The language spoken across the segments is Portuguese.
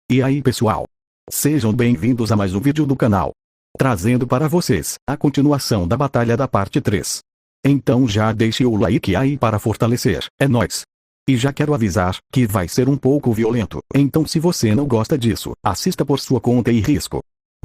E aí pessoal? Sejam bem-vindos a mais um vídeo do canal. Trazendo para vocês a continuação da batalha da parte 3. Então já deixe o like aí para fortalecer, é nóis. E já quero avisar que vai ser um pouco violento, então se você não gosta disso, assista por sua conta e risco.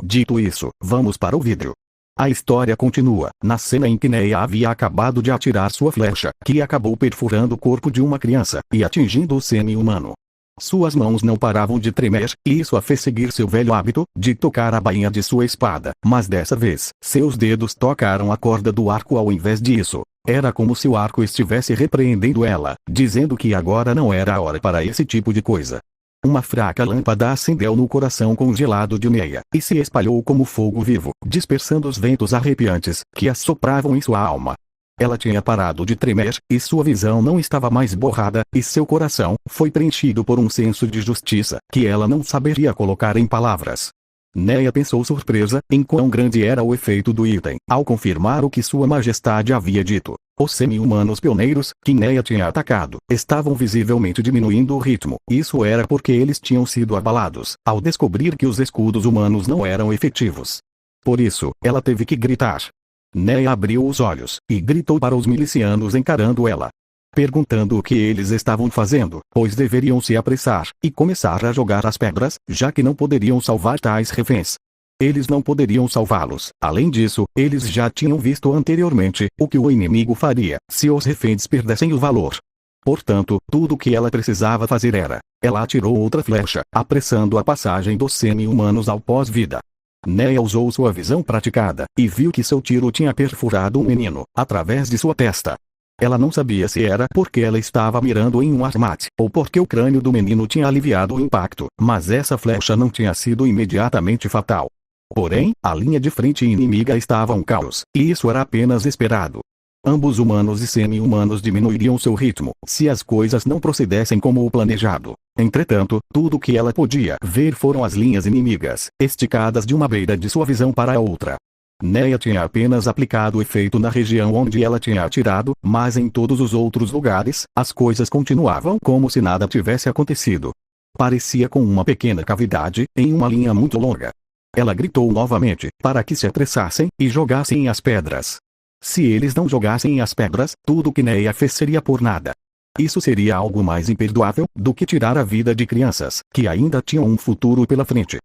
Dito isso, vamos para o vídeo. A história continua, na cena em que Neia havia acabado de atirar sua flecha, que acabou perfurando o corpo de uma criança, e atingindo o semi-humano. Suas mãos não paravam de tremer, e isso a fez seguir seu velho hábito, de tocar a bainha de sua espada, mas dessa vez, seus dedos tocaram a corda do arco ao invés disso. Era como se o arco estivesse repreendendo ela, dizendo que agora não era a hora para esse tipo de coisa. Uma fraca lâmpada acendeu no coração congelado de Neia, e se espalhou como fogo vivo, dispersando os ventos arrepiantes, que assopravam em sua alma. Ela tinha parado de tremer, e sua visão não estava mais borrada, e seu coração foi preenchido por um senso de justiça, que ela não saberia colocar em palavras. Neia pensou surpresa, em quão grande era o efeito do item, ao confirmar o que sua majestade havia dito. Os semi-humanos pioneiros, que Neia tinha atacado, estavam visivelmente diminuindo o ritmo. Isso era porque eles tinham sido abalados, ao descobrir que os escudos humanos não eram efetivos. Por isso, ela teve que gritar. Neia abriu os olhos, e gritou para os milicianos encarando ela, perguntando o que eles estavam fazendo, pois deveriam se apressar, e começar a jogar as pedras, já que não poderiam salvar tais reféns. Eles não poderiam salvá-los. Além disso, eles já tinham visto anteriormente o que o inimigo faria, se os reféns perdessem o valor. Portanto, tudo o que ela precisava fazer era, ela atirou outra flecha, apressando a passagem dos semi-humanos ao pós-vida. Neia usou sua visão praticada, e viu que seu tiro tinha perfurado um menino, através de sua testa. Ela não sabia se era porque ela estava mirando em um armate, ou porque o crânio do menino tinha aliviado o impacto, mas essa flecha não tinha sido imediatamente fatal. Porém, a linha de frente inimiga estava um caos, e isso era apenas esperado. Ambos humanos e semi-humanos diminuiriam seu ritmo, se as coisas não procedessem como o planejado. Entretanto, tudo o que ela podia ver foram as linhas inimigas, esticadas de uma beira de sua visão para a outra. Neia tinha apenas aplicado o efeito na região onde ela tinha atirado, mas em todos os outros lugares, as coisas continuavam como se nada tivesse acontecido. Parecia com uma pequena cavidade, em uma linha muito longa. Ela gritou novamente, para que se apressassem, e jogassem as pedras. Se eles não jogassem as pedras, tudo o que Neia fez seria por nada. Isso seria algo mais imperdoável do que tirar a vida de crianças, que ainda tinham um futuro pela frente.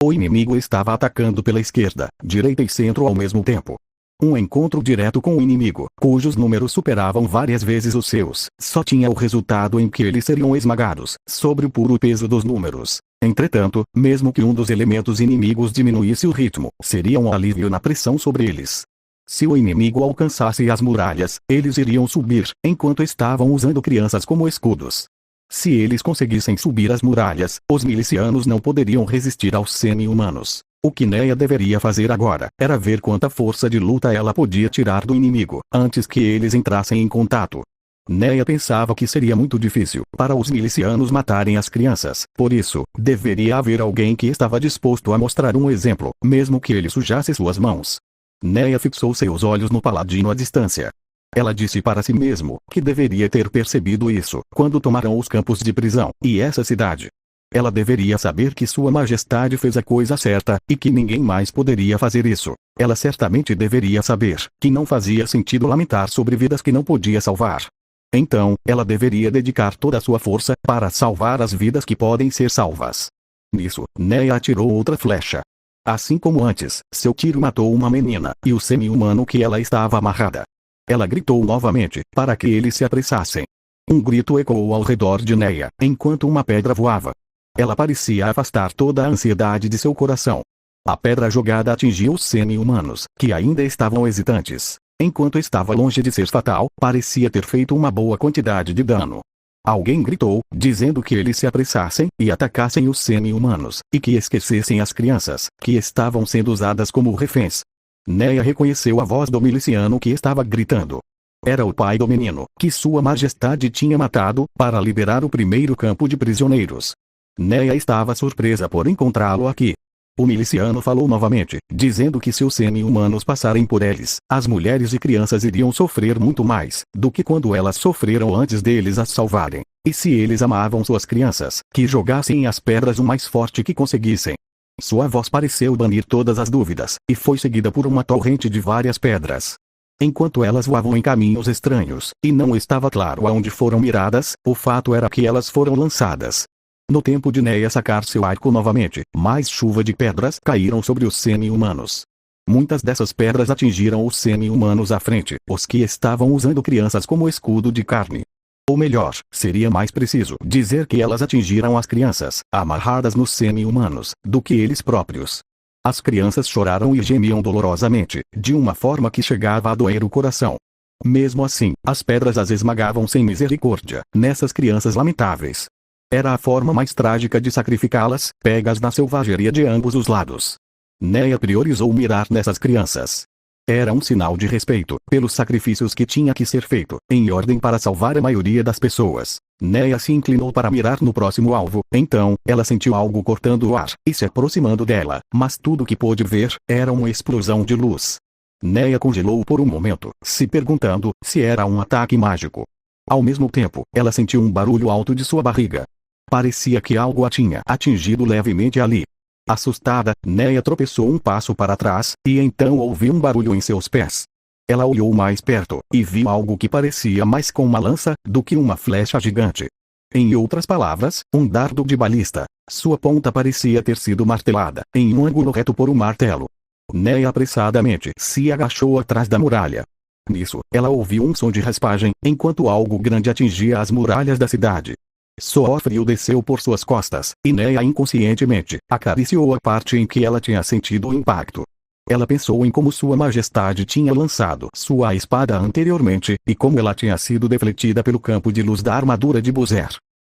O inimigo estava atacando pela esquerda, direita e centro ao mesmo tempo. Um encontro direto com o inimigo, cujos números superavam várias vezes os seus, só tinha o resultado em que eles seriam esmagados, sobre o puro peso dos números. Entretanto, mesmo que um dos elementos inimigos diminuísse o ritmo, seria um alívio na pressão sobre eles. Se o inimigo alcançasse as muralhas, eles iriam subir, enquanto estavam usando crianças como escudos. Se eles conseguissem subir as muralhas, os milicianos não poderiam resistir aos semi-humanos. O que Neia deveria fazer agora, era ver quanta força de luta ela podia tirar do inimigo, antes que eles entrassem em contato. Neia pensava que seria muito difícil para os milicianos matarem as crianças, por isso, deveria haver alguém que estava disposto a mostrar um exemplo, mesmo que ele sujasse suas mãos. Neia fixou seus olhos no paladino à distância. Ela disse para si mesmo que deveria ter percebido isso quando tomaram os campos de prisão, e essa cidade. Ela deveria saber que sua majestade fez a coisa certa, e que ninguém mais poderia fazer isso. Ela certamente deveria saber que não fazia sentido lamentar sobre vidas que não podia salvar. Então, ela deveria dedicar toda a sua força para salvar as vidas que podem ser salvas. Nisso, Neia atirou outra flecha. Assim como antes, seu tiro matou uma menina, e o semi-humano que ela estava amarrada. Ela gritou novamente, para que eles se apressassem. Um grito ecoou ao redor de Neia, enquanto uma pedra voava. Ela parecia afastar toda a ansiedade de seu coração. A pedra jogada atingiu os semi-humanos, que ainda estavam hesitantes. Enquanto estava longe de ser fatal, parecia ter feito uma boa quantidade de dano. Alguém gritou, dizendo que eles se apressassem, e atacassem os semi-humanos, e que esquecessem as crianças, que estavam sendo usadas como reféns. Neia reconheceu a voz do miliciano que estava gritando. Era o pai do menino, que sua majestade tinha matado, para liberar o primeiro campo de prisioneiros. Neia estava surpresa por encontrá-lo aqui. O miliciano falou novamente, dizendo que se os semi-humanos passarem por eles, as mulheres e crianças iriam sofrer muito mais, do que quando elas sofreram antes deles as salvarem. E se eles amavam suas crianças, que jogassem as pedras o mais forte que conseguissem. Sua voz pareceu banir todas as dúvidas, e foi seguida por uma torrente de várias pedras. Enquanto elas voavam em caminhos estranhos, e não estava claro aonde foram miradas, o fato era que elas foram lançadas. No tempo de Neia sacar seu arco novamente, mais chuva de pedras caíram sobre os semi-humanos. Muitas dessas pedras atingiram os semi-humanos à frente, os que estavam usando crianças como escudo de carne. Ou melhor, seria mais preciso dizer que elas atingiram as crianças, amarradas nos semi-humanos, do que eles próprios. As crianças choraram e gemiam dolorosamente, de uma forma que chegava a doer o coração. Mesmo assim, as pedras as esmagavam sem misericórdia, nessas crianças lamentáveis. Era a forma mais trágica de sacrificá-las, pegas na selvageria de ambos os lados. Neia priorizou mirar nessas crianças. Era um sinal de respeito, pelos sacrifícios que tinha que ser feito, em ordem para salvar a maioria das pessoas. Neia se inclinou para mirar no próximo alvo, então, ela sentiu algo cortando o ar, e se aproximando dela, mas tudo que pôde ver, era uma explosão de luz. Neia congelou por um momento, se perguntando, se era um ataque mágico. Ao mesmo tempo, ela sentiu um barulho alto de sua barriga. Parecia que algo a tinha atingido levemente ali. Assustada, Neia tropeçou um passo para trás, e então ouviu um barulho em seus pés. Ela olhou mais perto, e viu algo que parecia mais com uma lança, do que uma flecha gigante. Em outras palavras, um dardo de balista. Sua ponta parecia ter sido martelada, em um ângulo reto por um martelo. Neia apressadamente se agachou atrás da muralha. Nisso, ela ouviu um som de raspagem, enquanto algo grande atingia as muralhas da cidade. Suor frio desceu por suas costas, e Neia inconscientemente acariciou a parte em que ela tinha sentido o impacto. Ela pensou em como Sua Majestade tinha lançado sua espada anteriormente, e como ela tinha sido defletida pelo campo de luz da armadura de Buzer.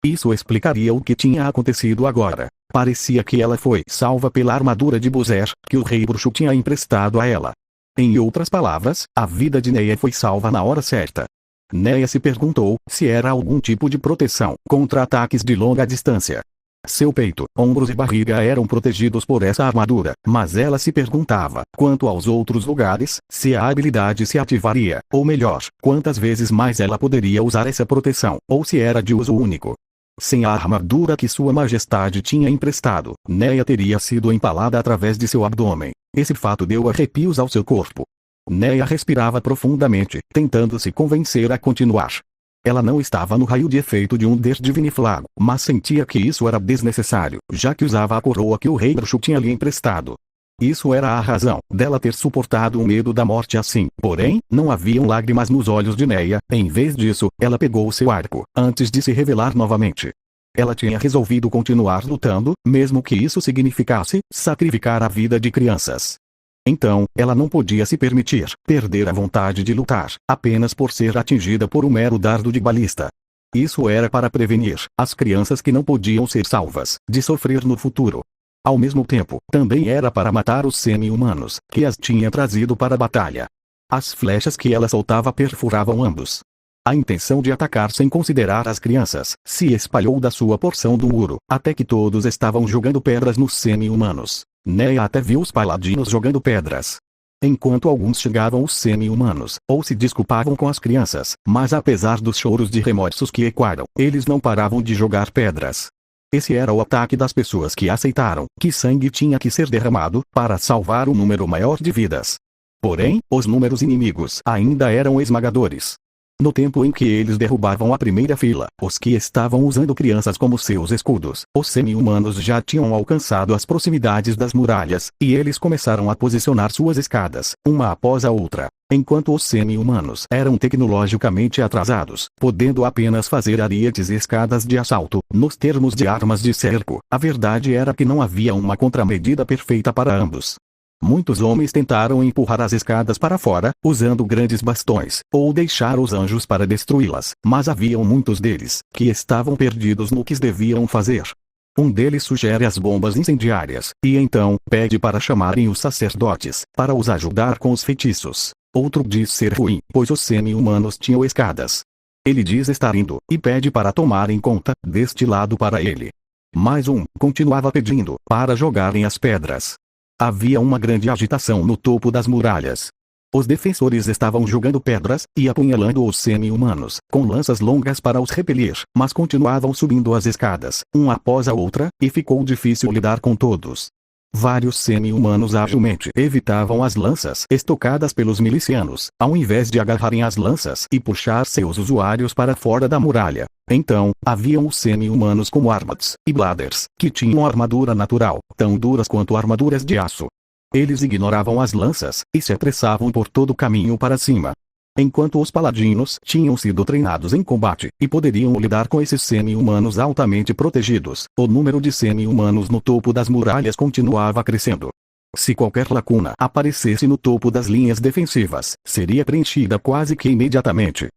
Isso explicaria o que tinha acontecido agora. Parecia que ela foi salva pela armadura de Buzer, que o rei bruxo tinha emprestado a ela. Em outras palavras, a vida de Neia foi salva na hora certa. Neia se perguntou se era algum tipo de proteção contra ataques de longa distância. Seu peito, ombros e barriga eram protegidos por essa armadura, mas ela se perguntava, quanto aos outros lugares, se a habilidade se ativaria, ou melhor, quantas vezes mais ela poderia usar essa proteção, ou se era de uso único. Sem a armadura que Sua Majestade tinha emprestado, Neia teria sido empalada através de seu abdômen. Esse fato deu arrepios ao seu corpo. Neia respirava profundamente, tentando se convencer a continuar. Ela não estava no raio de efeito de um Divine Flago, mas sentia que isso era desnecessário, já que usava a coroa que o rei bruxo tinha lhe emprestado. Isso era a razão dela ter suportado o medo da morte assim. Porém, não haviam lágrimas nos olhos de Neia. Em vez disso, ela pegou seu arco, antes de se revelar novamente. Ela tinha resolvido continuar lutando, mesmo que isso significasse sacrificar a vida de crianças. Então, ela não podia se permitir perder a vontade de lutar, apenas por ser atingida por um mero dardo de balista. Isso era para prevenir as crianças que não podiam ser salvas de sofrer no futuro. Ao mesmo tempo, também era para matar os semi-humanos, que as tinha trazido para a batalha. As flechas que ela soltava perfuravam ambos. A intenção de atacar sem considerar as crianças se espalhou da sua porção do muro, até que todos estavam jogando pedras nos semi-humanos. Neia até viu os paladinos jogando pedras. Enquanto alguns xingavam os semi-humanos, ou se desculpavam com as crianças, mas apesar dos choros de remorsos que ecoaram, eles não paravam de jogar pedras. Esse era o ataque das pessoas que aceitaram que sangue tinha que ser derramado para salvar um número maior de vidas. Porém, os números inimigos ainda eram esmagadores. No tempo em que eles derrubavam a primeira fila, os que estavam usando crianças como seus escudos, os semi-humanos já tinham alcançado as proximidades das muralhas, e eles começaram a posicionar suas escadas, uma após a outra. Enquanto os semi-humanos eram tecnologicamente atrasados, podendo apenas fazer arietes e escadas de assalto, nos termos de armas de cerco, a verdade era que não havia uma contramedida perfeita para ambos. Muitos homens tentaram empurrar as escadas para fora, usando grandes bastões, ou deixar os anjos para destruí-las, mas haviam muitos deles que estavam perdidos no que deviam fazer. Um deles sugere as bombas incendiárias, e então pede para chamarem os sacerdotes, para os ajudar com os feitiços. Outro diz ser ruim, pois os semi-humanos tinham escadas. Ele diz estar indo, e pede para tomarem conta deste lado para ele. Mais um continuava pedindo para jogarem as pedras. Havia uma grande agitação no topo das muralhas. Os defensores estavam jogando pedras e apunhalando os semi-humanos com lanças longas para os repelir, mas continuavam subindo as escadas, uma após a outra, e ficou difícil lidar com todos. Vários semi-humanos agilmente evitavam as lanças estocadas pelos milicianos, ao invés de agarrarem as lanças e puxar seus usuários para fora da muralha. Então, haviam os semi-humanos como Armads e Bladers, que tinham armadura natural, tão duras quanto armaduras de aço. Eles ignoravam as lanças, e se apressavam por todo o caminho para cima. Enquanto os paladinos tinham sido treinados em combate, e poderiam lidar com esses semi-humanos altamente protegidos, o número de semi-humanos no topo das muralhas continuava crescendo. Se qualquer lacuna aparecesse no topo das linhas defensivas, seria preenchida quase que imediatamente.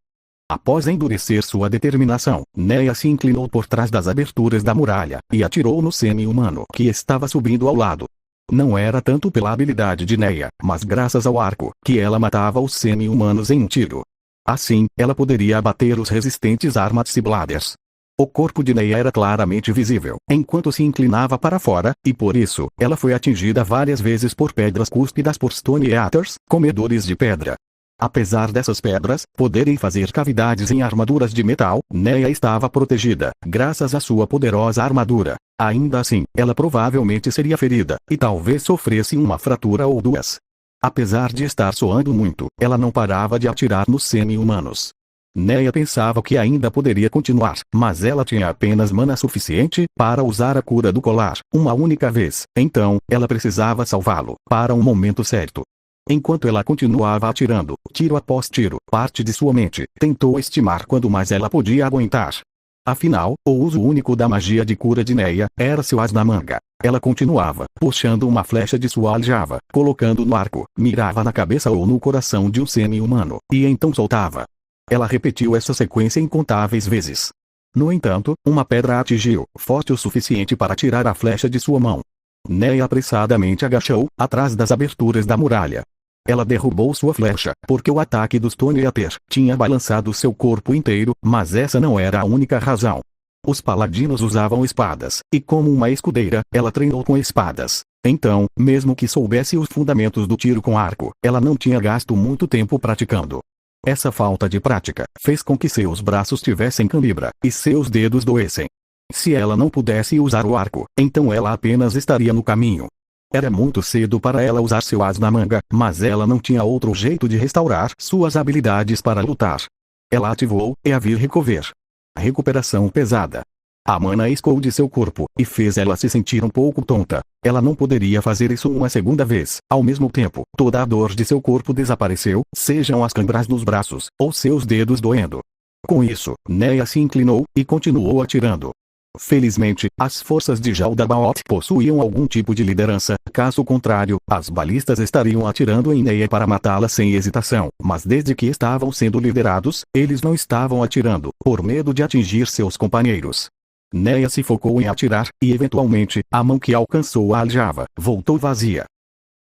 Após endurecer sua determinação, Neia se inclinou por trás das aberturas da muralha, e atirou no semi-humano que estava subindo ao lado. Não era tanto pela habilidade de Neia, mas graças ao arco, que ela matava os semi-humanos em um tiro. Assim, ela poderia abater os resistentes Armads e Bladers. O corpo de Neia era claramente visível, enquanto se inclinava para fora, e por isso, ela foi atingida várias vezes por pedras cúspidas por Stone Eaters, comedores de pedra. Apesar dessas pedras poderem fazer cavidades em armaduras de metal, Neia estava protegida, graças à sua poderosa armadura. Ainda assim, ela provavelmente seria ferida, e talvez sofresse uma fratura ou duas. Apesar de estar soando muito, ela não parava de atirar nos semi-humanos. Neia pensava que ainda poderia continuar, mas ela tinha apenas mana suficiente para usar a cura do colar, uma única vez, então, ela precisava salvá-lo, para um momento certo. Enquanto ela continuava atirando, tiro após tiro, parte de sua mente tentou estimar quando mais ela podia aguentar. Afinal, o uso único da magia de cura de Neia era seu as na manga. Ela continuava, puxando uma flecha de sua aljava, colocando no arco, mirava na cabeça ou no coração de um semi-humano, e então soltava. Ela repetiu essa sequência incontáveis vezes. No entanto, uma pedra a atingiu, forte o suficiente para tirar a flecha de sua mão. Neia apressadamente agachou, atrás das aberturas da muralha. Ela derrubou sua flecha, porque o ataque dos Stone Eater tinha balançado seu corpo inteiro, mas essa não era a única razão. Os paladinos usavam espadas, e como uma escudeira, ela treinou com espadas. Então, mesmo que soubesse os fundamentos do tiro com arco, ela não tinha gasto muito tempo praticando. Essa falta de prática fez com que seus braços tivessem cãibra, e seus dedos doessem. Se ela não pudesse usar o arco, então ela apenas estaria no caminho. Era muito cedo para ela usar seu as na manga, mas ela não tinha outro jeito de restaurar suas habilidades para lutar. Ela ativou e a viu recover. Recuperação pesada. A mana escoou de seu corpo, e fez ela se sentir um pouco tonta. Ela não poderia fazer isso uma segunda vez. Ao mesmo tempo, toda a dor de seu corpo desapareceu, sejam as câimbras nos braços, ou seus dedos doendo. Com isso, Neia se inclinou, e continuou atirando. Felizmente, as forças de Jaldabaoth possuíam algum tipo de liderança, caso contrário, as balistas estariam atirando em Neia para matá-la sem hesitação, mas desde que estavam sendo liderados, eles não estavam atirando, por medo de atingir seus companheiros. Neia se focou em atirar, e eventualmente, a mão que alcançou a aljava, voltou vazia.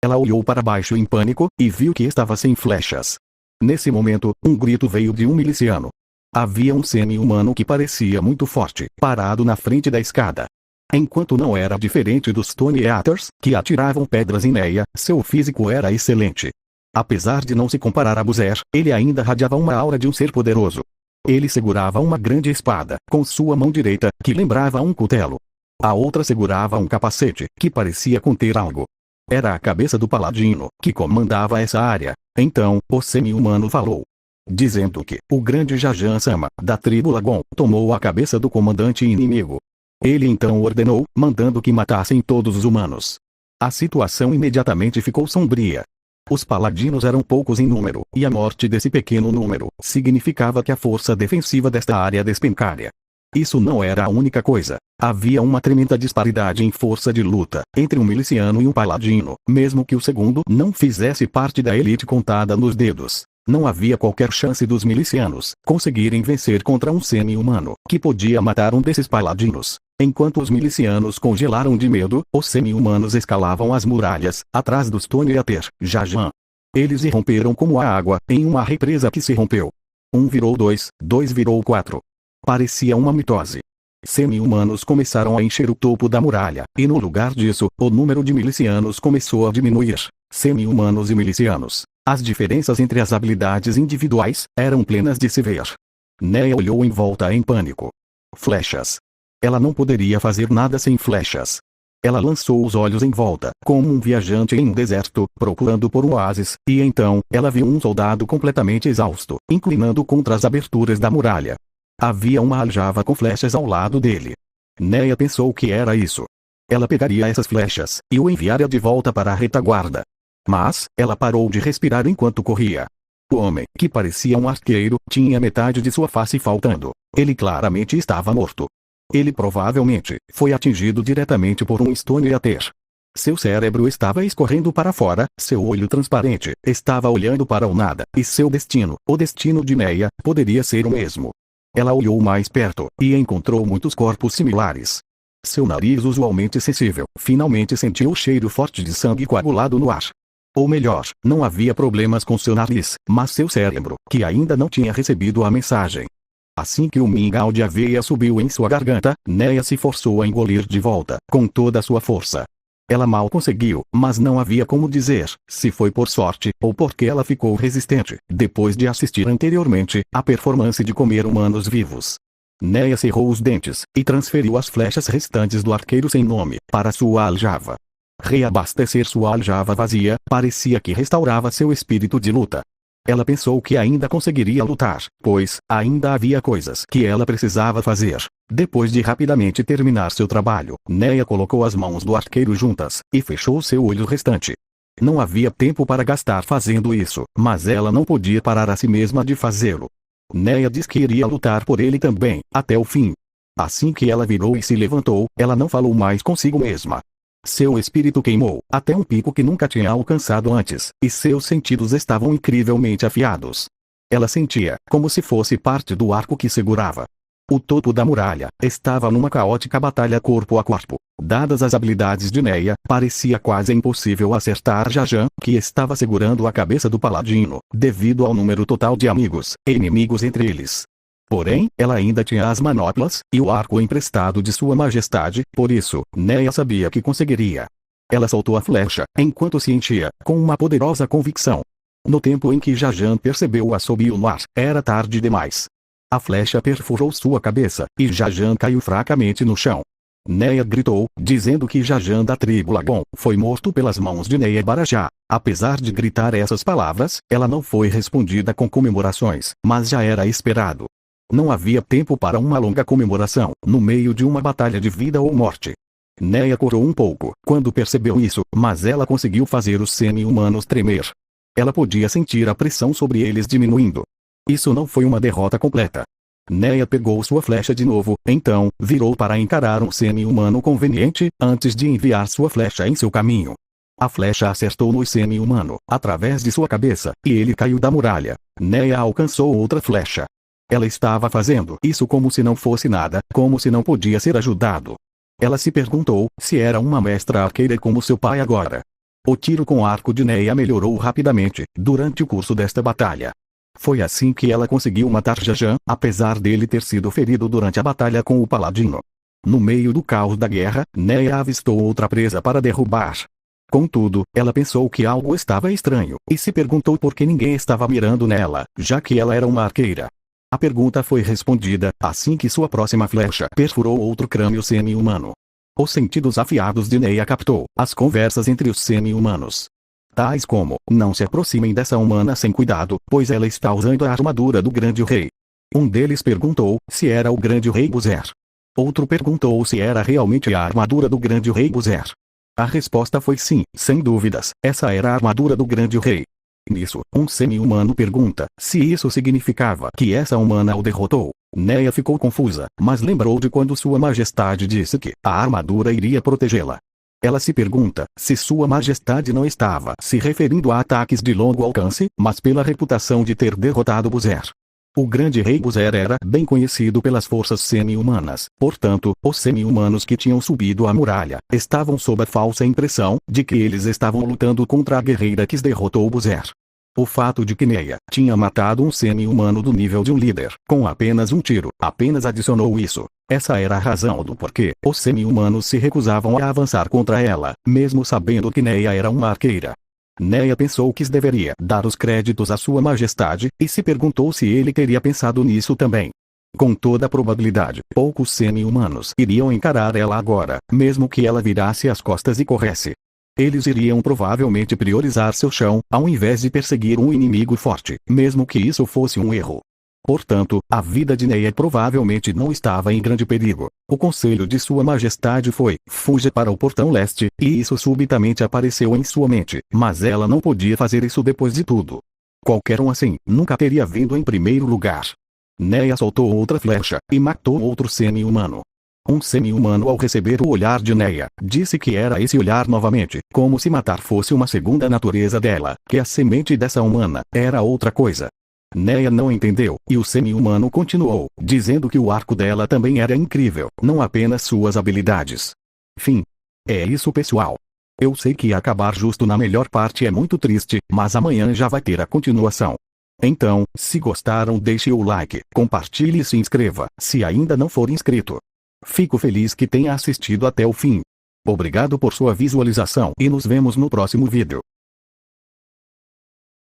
Ela olhou para baixo em pânico, e viu que estava sem flechas. Nesse momento, um grito veio de um miliciano. Havia um semi-humano que parecia muito forte, parado na frente da escada. Enquanto não era diferente dos Stone Eaters, que atiravam pedras em Neia, seu físico era excelente. Apesar de não se comparar a Buzer, ele ainda radiava uma aura de um ser poderoso. Ele segurava uma grande espada, com sua mão direita, que lembrava um cutelo. A outra segurava um capacete, que parecia conter algo. Era a cabeça do paladino, que comandava essa área. Então, o semi-humano falou, dizendo que o grande Jajan Sama, da tribo Lagon, tomou a cabeça do comandante inimigo. Ele então ordenou, mandando que matassem todos os humanos. A situação imediatamente ficou sombria. Os paladinos eram poucos em número, e a morte desse pequeno número significava que a força defensiva desta área despencaria. Isso não era a única coisa. Havia uma tremenda disparidade em força de luta entre um miliciano e um paladino, mesmo que o segundo não fizesse parte da elite contada nos dedos. Não havia qualquer chance dos milicianos conseguirem vencer contra um semi-humano, que podia matar um desses paladinos. Enquanto os milicianos congelaram de medo, os semi-humanos escalavam as muralhas, atrás dos Stone Eater, Jajan. Eles irromperam como a água, em uma represa que se rompeu. 1 virou 2, 2 virou 4. Parecia uma mitose. Semi-humanos começaram a encher o topo da muralha, e no lugar disso, o número de milicianos começou a diminuir. Semi-humanos e milicianos As diferenças entre as habilidades individuais eram plenas de se ver. Neia olhou em volta em pânico. Flechas. Ela não poderia fazer nada sem flechas. Ela lançou os olhos em volta, como um viajante em um deserto, procurando por um oásis, e então, ela viu um soldado completamente exausto, inclinando contra as aberturas da muralha. Havia uma aljava com flechas ao lado dele. Neia pensou que era isso. Ela pegaria essas flechas, e o enviaria de volta para a retaguarda. Mas, ela parou de respirar enquanto corria. O homem, que parecia um arqueiro, tinha metade de sua face faltando. Ele claramente estava morto. Ele provavelmente foi atingido diretamente por um stone ater. Seu cérebro estava escorrendo para fora, seu olho transparente estava olhando para o nada, e seu destino, o destino de Neia, poderia ser o mesmo. Ela olhou mais perto, e encontrou muitos corpos similares. Seu nariz usualmente sensível, finalmente sentiu o cheiro forte de sangue coagulado no ar. Ou melhor, não havia problemas com seu nariz, mas seu cérebro, que ainda não tinha recebido a mensagem. Assim que o mingau de aveia subiu em sua garganta, Neia se forçou a engolir de volta, com toda a sua força. Ela mal conseguiu, mas não havia como dizer, se foi por sorte, ou porque ela ficou resistente, depois de assistir anteriormente, à performance de comer humanos vivos. Neia cerrou os dentes, e transferiu as flechas restantes do arqueiro sem nome, para sua aljava. Reabastecer sua aljava vazia, parecia que restaurava seu espírito de luta. Ela pensou que ainda conseguiria lutar, pois, ainda havia coisas que ela precisava fazer. Depois de rapidamente terminar seu trabalho, Neia colocou as mãos do arqueiro juntas, e fechou seu olho restante. Não havia tempo para gastar fazendo isso, mas ela não podia parar a si mesma de fazê-lo. Neia disse que iria lutar por ele também, até o fim. Assim que ela virou e se levantou, ela não falou mais consigo mesma. Seu espírito queimou, até um pico que nunca tinha alcançado antes, e seus sentidos estavam incrivelmente afiados. Ela sentia, como se fosse parte do arco que segurava. O topo da muralha estava numa caótica batalha corpo a corpo. Dadas as habilidades de Neia, parecia quase impossível acertar Jajan, que estava segurando a cabeça do paladino, devido ao número total de amigos e inimigos entre eles. Porém, ela ainda tinha as manoplas, e o arco emprestado de sua majestade, por isso, Neia sabia que conseguiria. Ela soltou a flecha, enquanto se enchia, com uma poderosa convicção. No tempo em que Jajan percebeu o assobio no ar, era tarde demais. A flecha perfurou sua cabeça, e Jajan caiu fracamente no chão. Neia gritou, dizendo que Jajan da tribo Lagon foi morto pelas mãos de Neia Barajá. Apesar de gritar essas palavras, ela não foi respondida com comemorações, mas já era esperado. Não havia tempo para uma longa comemoração, no meio de uma batalha de vida ou morte. Neia corou um pouco, quando percebeu isso, mas ela conseguiu fazer os semi-humanos tremer. Ela podia sentir a pressão sobre eles diminuindo. Isso não foi uma derrota completa. Neia pegou sua flecha de novo, então, virou para encarar um semi-humano conveniente, antes de enviar sua flecha em seu caminho. A flecha acertou no semi-humano, através de sua cabeça, e ele caiu da muralha. Neia alcançou outra flecha. Ela estava fazendo isso como se não fosse nada, como se não podia ser ajudado. Ela se perguntou se era uma mestra arqueira como seu pai agora. O tiro com arco de Neia melhorou rapidamente, durante o curso desta batalha. Foi assim que ela conseguiu matar Jajan, apesar dele ter sido ferido durante a batalha com o paladino. No meio do caos da guerra, Neia avistou outra presa para derrubar. Contudo, ela pensou que algo estava estranho, e se perguntou por que ninguém estava mirando nela, já que ela era uma arqueira. A pergunta foi respondida, assim que sua próxima flecha perfurou outro crânio semi-humano. Os sentidos afiados de Neia captou as conversas entre os semi-humanos. Tais como, não se aproximem dessa humana sem cuidado, pois ela está usando a armadura do grande rei. Um deles perguntou se era o grande rei Buzer. Outro perguntou se era realmente a armadura do grande rei Buzer. A resposta foi sim, sem dúvidas, essa era a armadura do grande rei. Nisso, um semi-humano pergunta se isso significava que essa humana o derrotou. Neia ficou confusa, mas lembrou de quando sua majestade disse que a armadura iria protegê-la. Ela se pergunta se sua majestade não estava se referindo a ataques de longo alcance, mas pela reputação de ter derrotado Buzer. O grande rei Buzer era bem conhecido pelas forças semi-humanas, portanto, os semi-humanos que tinham subido a muralha estavam sob a falsa impressão de que eles estavam lutando contra a guerreira que derrotou Buzer. O fato de que Neia tinha matado um semi-humano do nível de um líder, com apenas um tiro, apenas adicionou isso. Essa era a razão do porquê os semi-humanos se recusavam a avançar contra ela, mesmo sabendo que Neia era uma arqueira. Neia pensou que deveria dar os créditos à sua majestade, e se perguntou se ele teria pensado nisso também. Com toda a probabilidade, poucos semi-humanos iriam encarar ela agora, mesmo que ela virasse as costas e corresse. Eles iriam provavelmente priorizar seu chão, ao invés de perseguir um inimigo forte, mesmo que isso fosse um erro. Portanto, a vida de Neia provavelmente não estava em grande perigo. O conselho de Sua Majestade foi: fuja para o portão leste, e isso subitamente apareceu em sua mente, mas ela não podia fazer isso depois de tudo. Qualquer um assim, nunca teria vindo em primeiro lugar. Neia soltou outra flecha, e matou outro semi-humano. Um semi-humano, ao receber o olhar de Neia, disse que era esse olhar novamente, como se matar fosse uma segunda natureza dela, que a semente dessa humana era outra coisa. Neia não entendeu, e o semi-humano continuou, dizendo que o arco dela também era incrível, não apenas suas habilidades. Fim. É isso, pessoal. Eu sei que acabar justo na melhor parte é muito triste, mas amanhã já vai ter a continuação. Então, se gostaram, deixe o like, compartilhe e se inscreva, se ainda não for inscrito. Fico feliz que tenha assistido até o fim. Obrigado por sua visualização e nos vemos no próximo vídeo.